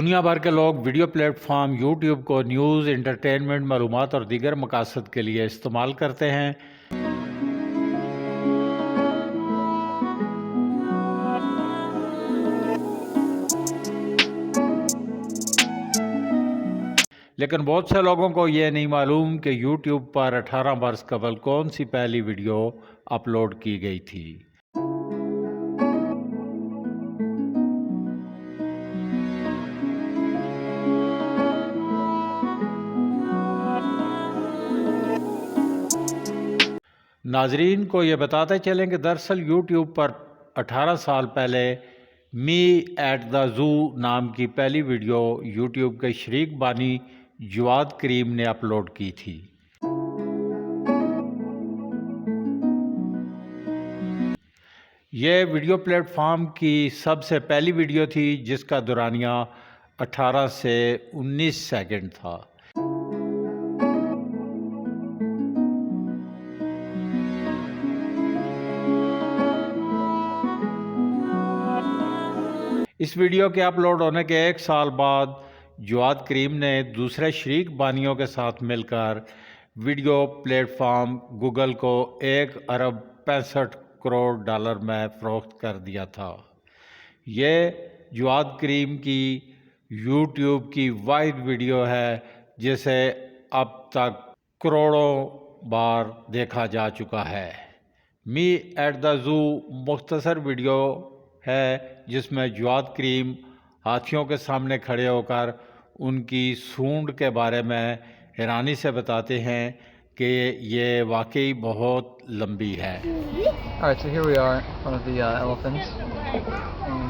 دنیا بھر کے لوگ ویڈیو پلیٹ فارم یوٹیوب کو نیوز، انٹرٹینمنٹ، معلومات اور دیگر مقاصد کے لیے استعمال کرتے ہیں۔ لیکن بہت سے لوگوں کو یہ نہیں معلوم کہ یوٹیوب پر 18 برس قبل کون سی پہلی ویڈیو اپلوڈ کی گئی تھی۔ ناظرین کو یہ بتاتے چلیں کہ دراصل یوٹیوب پر 18 سال پہلے می ایٹ دا زو نام کی پہلی ویڈیو یوٹیوب کے شریک بانی جواد کریم نے اپلوڈ کی تھی۔ یہ ویڈیو پلیٹ فارم کی سب سے پہلی ویڈیو تھی جس کا دورانیہ 18 سے 19 سیکنڈ تھا۔ اس ویڈیو کے اپلوڈ ہونے کے ایک سال بعد جواد کریم نے دوسرے شریک بانیوں کے ساتھ مل کر ویڈیو پلیٹ فارم گوگل کو $1.65 کروڑ میں فروخت کر دیا تھا۔ یہ جواد کریم کی یوٹیوب کی واحد ویڈیو ہے جسے اب تک کروڑوں بار دیکھا جا چکا ہے۔ می ایٹ دا زو مختصر ویڈیو ہے جس میں جواد کریم ہاتھیوں کے سامنے کھڑے ہو کر ان کی سونڈ کے بارے میں حیرانی سے بتاتے ہیں کہ یہ واقعی بہت لمبی ہے۔ Alright, so here we are in front of the elephants.